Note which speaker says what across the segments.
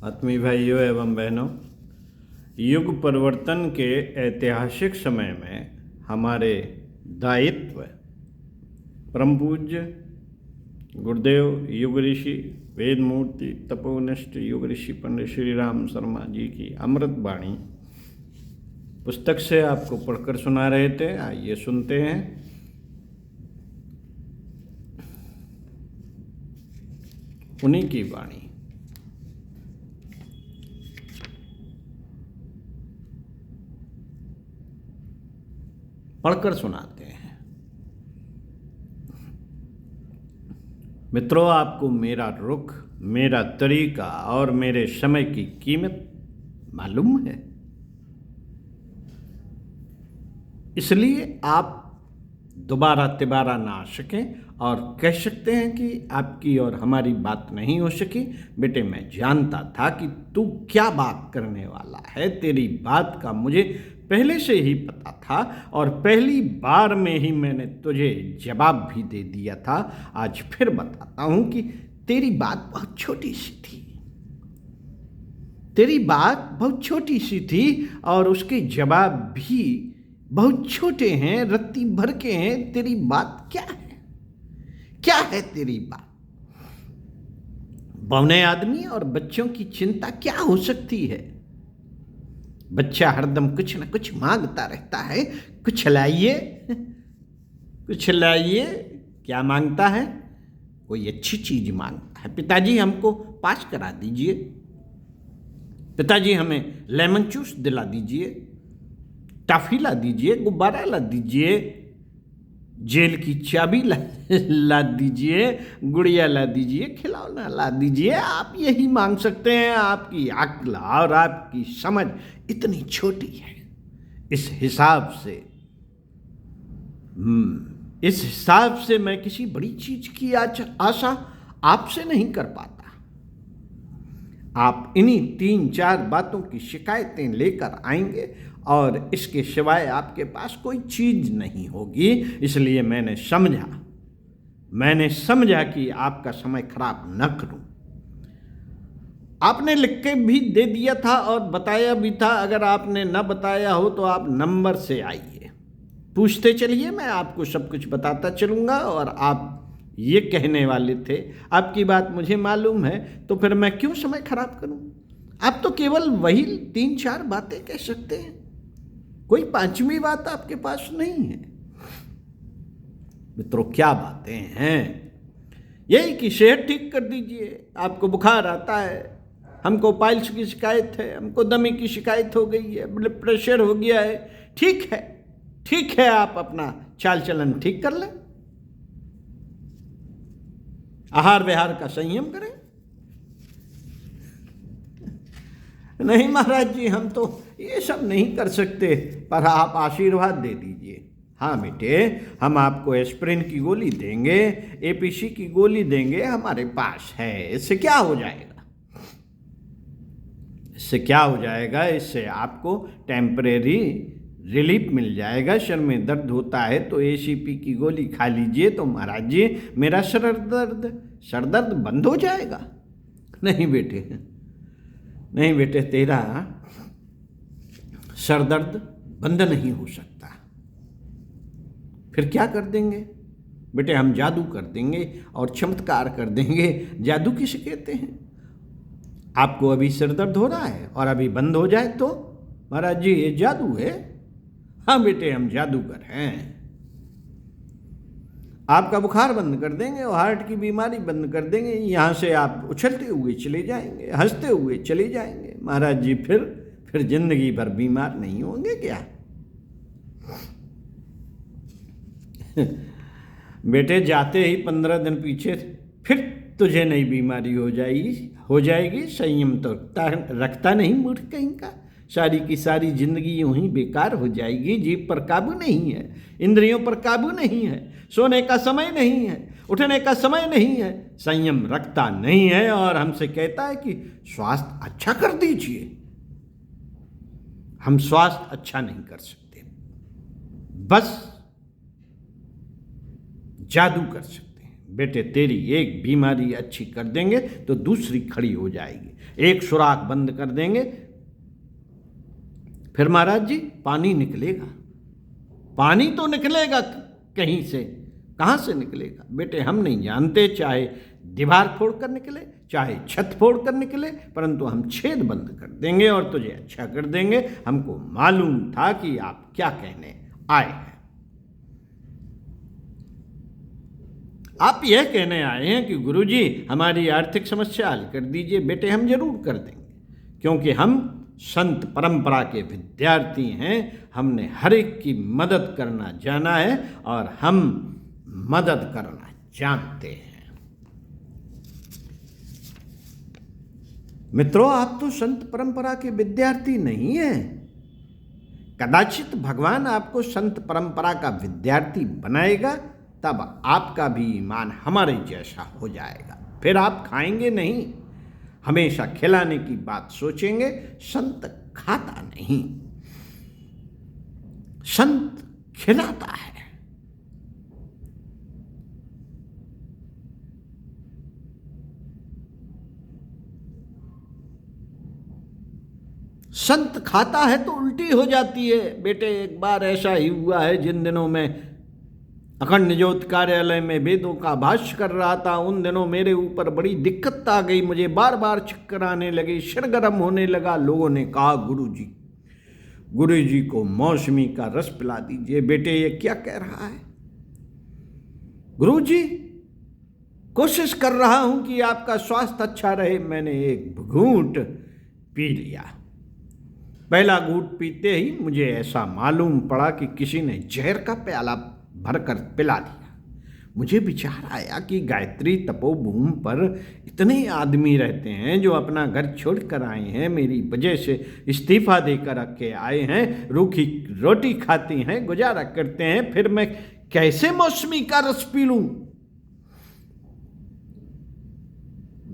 Speaker 1: आत्मीय भाइयों एवं बहनों, युग परिवर्तन के ऐतिहासिक समय में हमारे दायित्व परम पूज्य गुरुदेव युग ऋषि वेद मूर्ति तपोनिष्ठ युग ऋषि पंडित श्री राम शर्मा जी की अमृत वाणी पुस्तक से आपको पढ़कर सुना रहे थे। आइए सुनते हैं। उन्हीं की वाणी। पढ़कर सुनाते हैं। मित्रों, आपको मेरा रुख, मेरा तरीका और मेरे समय की कीमत मालूम है, इसलिए आप दोबारा तिबारा ना आ सकें और कह सकते हैं कि आपकी और हमारी बात नहीं हो सकी। बेटे, मैं जानता था कि तू क्या बात करने वाला है। तेरी बात का मुझे पहले से ही पता था और पहली बार में ही मैंने तुझे जवाब भी दे दिया था। आज फिर बताता हूं कि तेरी बात बहुत छोटी सी थी। तेरी बात बहुत छोटी सी थी और उसके जवाब भी बहुत छोटे हैं, रत्ती भर के हैं। तेरी बात क्या है? क्या है तेरी बात? बौने आदमी और बच्चों की चिंता क्या हो सकती है? बच्चा हरदम कुछ न कुछ मांगता रहता है। कुछ लाइए, कुछ लाइए। क्या मांगता है? कोई अच्छी चीज मांगता है। पिताजी, हमको पास करा दीजिए। पिताजी, हमें लेमन जूस दिला दीजिए, टॉफी ला दीजिए, गुब्बारा ला दीजिए, जेल की चाबी ला दीजिए, गुड़िया ला दीजिए, खिलौना ला दीजिए। आप यही मांग सकते हैं। आपकी अक्ल और आपकी समझ इतनी छोटी है। इस हिसाब से मैं किसी बड़ी चीज की आशा आपसे नहीं कर पाता। आप इन्हीं 3-4 बातों की शिकायतें लेकर आएंगे और इसके सिवाय आपके पास कोई चीज नहीं होगी। इसलिए मैंने समझा कि आपका समय खराब न करूं। आपने लिख के भी दे दिया था और बताया भी था। अगर आपने न बताया हो तो आप नंबर से आइए, पूछते चलिए, मैं आपको सब कुछ बताता चलूंगा। और आप ये कहने वाले थे, आपकी बात मुझे मालूम है, तो फिर मैं क्यों समय खराब करूं? आप तो केवल वही 3-4 बातें कह सकते हैं। कोई 5वीं बात आपके पास नहीं है। मित्रों, क्या बातें हैं? यही कि सेहत ठीक कर दीजिए। आपको बुखार आता है, हमको पाइल्स की शिकायत है, हमको दमे की शिकायत हो गई है, ब्लड प्रेशर हो गया है। ठीक है, ठीक है, आप अपना चाल चलन ठीक कर लें, आहार विहार का संयम करें। नहीं महाराज जी, हम तो ये सब नहीं कर सकते, पर आप आशीर्वाद दे दीजिए। हाँ बेटे, हम आपको एस्प्रिन की गोली देंगे, एपीसी की गोली देंगे, हमारे पास है। इससे क्या हो जाएगा? इससे आपको टेम्परेरी रिलीफ मिल जाएगा। सर में दर्द होता है तो एसीपी की गोली खा लीजिए तो महाराज जी मेरा सर दर्द बंद हो जाएगा। नहीं बेटे, तेरा सर दर्द बंद नहीं हो सकता। फिर क्या कर देंगे? बेटे, हम जादू कर देंगे और चमत्कार कर देंगे। जादू किसे कहते हैं? आपको अभी सिर दर्द हो रहा है और अभी बंद हो जाए तो महाराज जी ये जादू है। हाँ बेटे, हम जादूगर हैं। आपका बुखार बंद कर देंगे और हार्ट की बीमारी बंद कर देंगे। यहाँ से आप उछलते हुए चले जाएंगे, हंसते हुए चले जाएंगे। महाराज जी फिर जिंदगी भर बीमार नहीं होंगे क्या? बेटे, जाते ही 15 दिन पीछे फिर तुझे नई बीमारी हो जाएगी। संयम तो रखता नहीं मूर्ख कहीं का। सारी की सारी जिंदगी यूं ही बेकार हो जाएगी। जीभ पर काबू नहीं है, इंद्रियों पर काबू नहीं है, सोने का समय नहीं है, उठने का समय नहीं है, संयम रखता नहीं है और हमसे कहता है कि स्वास्थ्य अच्छा कर दीजिए। हम स्वास्थ्य अच्छा नहीं कर सकते, बस जादू कर सकते हैं। बेटे, तेरी एक बीमारी अच्छी कर देंगे तो दूसरी खड़ी हो जाएगी। एक सुराख बंद कर देंगे, फिर महाराज जी पानी निकलेगा। पानी तो निकलेगा कहीं से, कहाँ से निकलेगा बेटे हम नहीं जानते, चाहे दीवार फोड़ कर निकले, चाहे छत फोड़ कर निकले, परंतु हम छेद बंद कर देंगे और तुझे अच्छा कर देंगे। हमको मालूम था कि आप क्या कहने आए हैं। आप यह कहने आए हैं कि गुरुजी हमारी आर्थिक समस्या हल कर दीजिए। बेटे हम जरूर कर देंगे, क्योंकि हम संत परंपरा के विद्यार्थी हैं। हमने हर एक की मदद करना जाना है और हम मदद करना जानते हैं। मित्रों, आप तो संत परंपरा के विद्यार्थी नहीं हैं। कदाचित भगवान आपको संत परंपरा का विद्यार्थी बनाएगा, तब आपका भी ईमान हमारे जैसा हो जाएगा। फिर आप खाएंगे नहीं, हमेशा खिलाने की बात सोचेंगे। संत खाता नहीं, संत खिलाता है। संत खाता है तो उल्टी हो जाती है। बेटे एक बार ऐसा ही हुआ है, जिन दिनों में अखंड ज्योत कार्यालय में वेदों का भाष्य कर रहा था, उन दिनों मेरे ऊपर बड़ी दिक्कत आ गई। मुझे बार बार चक्कर आने लगे, सिर गर्म होने लगा। लोगों ने कहा गुरुजी को मौसमी का रस पिला दीजिए। बेटे ये क्या कह रहा है? गुरुजी कोशिश कर रहा हूं कि आपका स्वास्थ्य अच्छा रहे। मैंने एक घूंट पी लिया। पहला घूंट पीते ही मुझे ऐसा मालूम पड़ा कि किसी ने जहर का प्याला भरकर पिला दिया। मुझे विचार आया कि गायत्री तपोभूमि पर इतने आदमी रहते हैं जो अपना घर छोड़कर आए हैं, मेरी वजह से इस्तीफा देकर के आए हैं, रूखी रोटी खाती हैं, गुजारा करते हैं, फिर मैं कैसे मौसमी का रस पी लूं?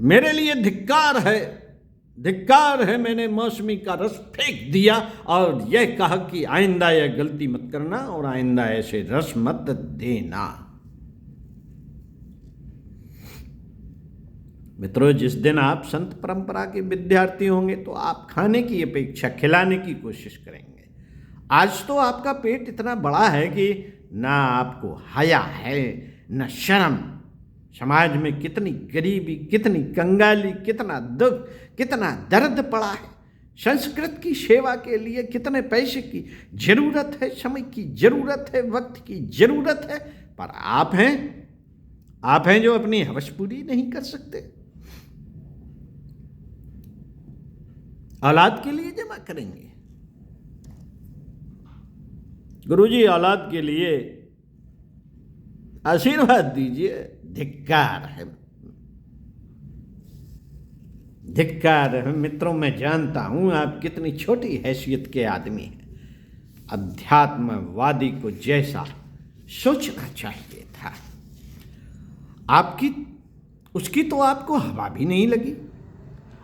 Speaker 1: मेरे लिए धिक्कार है। मैंने मौसमी का रस फेंक दिया और यह कहा कि आइंदा यह गलती मत करना और आइंदा ऐसे रस मत देना। मित्रों, जिस दिन आप संत परंपरा के विद्यार्थी होंगे तो आप खाने की अपेक्षा खिलाने की कोशिश करेंगे। आज तो आपका पेट इतना बड़ा है कि ना आपको हया है न शर्म। समाज में कितनी गरीबी, कितनी कंगाली, कितना दुख, कितना दर्द पड़ा है। संस्कृत की सेवा के लिए कितने पैसे की जरूरत है, समय की जरूरत है, वक्त की जरूरत है, पर आप हैं जो अपनी हवस पूरी नहीं कर सकते। औलाद के लिए जमा करेंगे। गुरुजी औलाद के लिए आशीर्वाद दीजिए। धिक्कार है मित्रों, मैं जानता हूं आप कितनी छोटी हैसियत के आदमी हैं। अध्यात्मवादी को जैसा सोचना चाहिए था, उसकी तो आपको हवा भी नहीं लगी।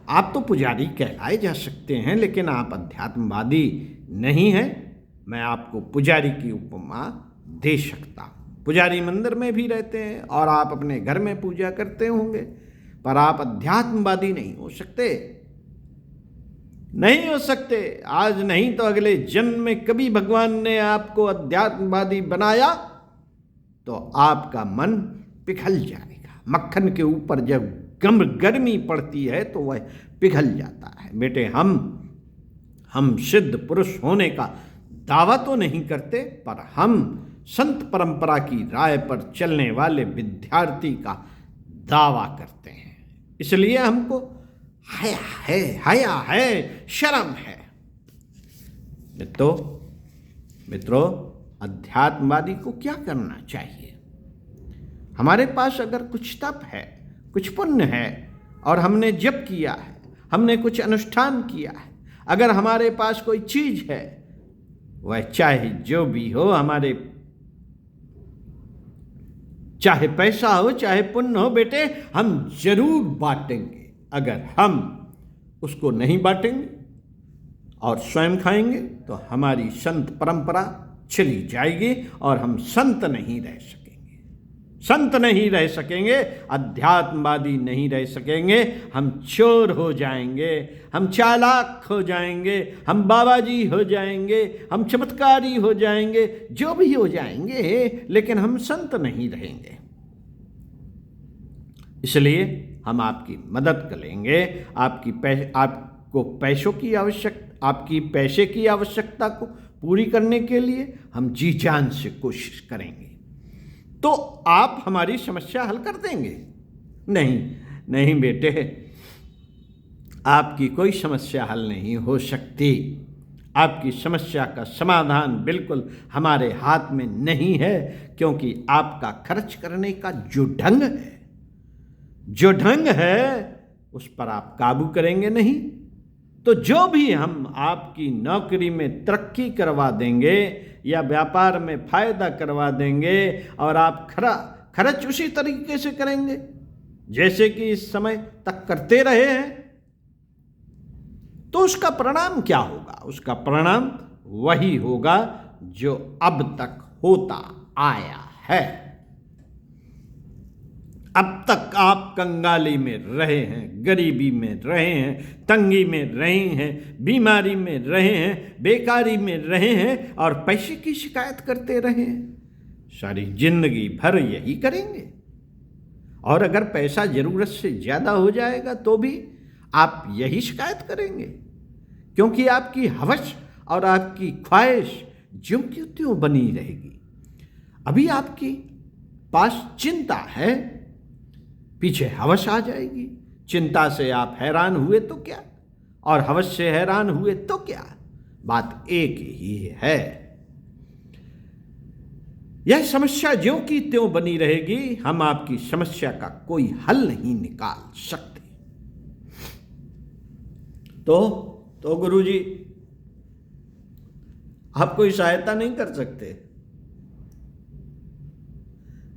Speaker 1: आप तो पुजारी कहलाए जा सकते हैं, लेकिन आप अध्यात्मवादी नहीं हैं। मैं आपको पुजारी की उपमा दे सकता हूं। पुजारी मंदिर में भी रहते हैं और आप अपने घर में पूजा करते होंगे, पर आप अध्यात्मवादी नहीं हो सकते। आज नहीं तो अगले जन्म में कभी भगवान ने आपको अध्यात्मवादी बनाया तो आपका मन पिघल जाएगा। मक्खन के ऊपर जब गर्मी पड़ती है तो वह पिघल जाता है। बेटे हम सिद्ध पुरुष होने का दावा तो नहीं करते, पर हम संत परंपरा की राय पर चलने वाले विद्यार्थी का दावा करते हैं। इसलिए हमको हया है, शर्म है। मित्रों, अध्यात्मवादी को क्या करना चाहिए? हमारे पास अगर कुछ तप है, कुछ पुण्य है और हमने जप किया है, हमने कुछ अनुष्ठान किया है, अगर हमारे पास कोई चीज है, वह चाहे जो भी हो, चाहे पैसा हो, चाहे पुण्य हो, बेटे हम जरूर बांटेंगे। अगर हम उसको नहीं बांटेंगे और स्वयं खाएंगे तो हमारी संत परंपरा चली जाएगी और हम संत नहीं रह सकेंगे। संत नहीं रह सकेंगे, अध्यात्मवादी नहीं रह सकेंगे। हम चोर हो जाएंगे, हम चालाक हो जाएंगे, हम बाबाजी हो जाएंगे, हम चमत्कारी हो जाएंगे, जो भी हो जाएंगे, लेकिन हम संत नहीं रहेंगे। इसलिए हम आपकी मदद करेंगे। आपको पैसों की आपकी पैसे की आवश्यकता को पूरी करने के लिए हम जी जान से कोशिश करेंगे। तो आप हमारी समस्या हल कर देंगे? नहीं नहीं बेटे, आपकी कोई समस्या हल नहीं हो सकती। आपकी समस्या का समाधान बिल्कुल हमारे हाथ में नहीं है, क्योंकि आपका खर्च करने का जो ढंग है उस पर आप काबू करेंगे नहीं। तो जो भी हम आपकी नौकरी में तरक्की करवा देंगे या व्यापार में फायदा करवा देंगे और आप खर्च उसी तरीके से करेंगे जैसे कि इस समय तक करते रहे हैं, तो उसका परिणाम क्या होगा? उसका परिणाम वही होगा जो अब तक होता आया है। अब तक आप कंगाली में रहे हैं, गरीबी में रहे हैं, तंगी में रहे हैं, बीमारी में रहे हैं, बेकारी में रहे हैं और पैसे की शिकायत करते रहे हैं। सारी जिंदगी भर यही करेंगे। और अगर पैसा जरूरत से ज्यादा हो जाएगा तो भी आप यही शिकायत करेंगे, क्योंकि आपकी हवस और आपकी ख्वाहिश ज्यों की त्यों बनी रहेगी। अभी आपके पास चिंता है, पीछे हवस आ जाएगी। चिंता से आप हैरान हुए तो क्या, और हवस से हैरान हुए तो क्या, बात एक ही है। यह समस्या ज्यों की त्यों बनी रहेगी। हम आपकी समस्या का कोई हल नहीं निकाल सकते। तो गुरुजी, आप कोई सहायता नहीं कर सकते?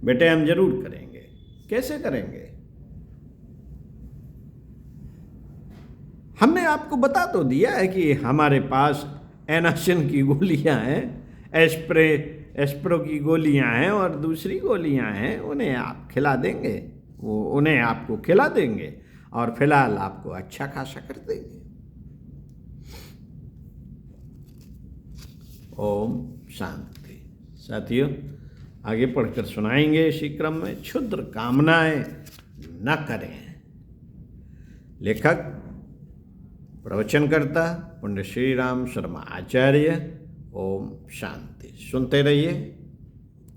Speaker 1: बेटे, हम जरूर करेंगे। कैसे करेंगे? हमने आपको बता तो दिया है कि हमारे पास एनासिन की गोलियां हैं, एस्प्रो की गोलियां हैं और दूसरी गोलियां हैं। उन्हें आप खिला देंगे, उन्हें आपको खिला देंगे और फिलहाल आपको अच्छा खासा कर देंगे। ओम शांति। साथियों, आगे पढ़कर सुनाएंगे इसी क्रम में। क्षुद्र कामनाएं न करें। लेखक प्रवचनकर्ता पंडित श्री राम शर्मा आचार्य। ओम शांति। सुनते रहिए।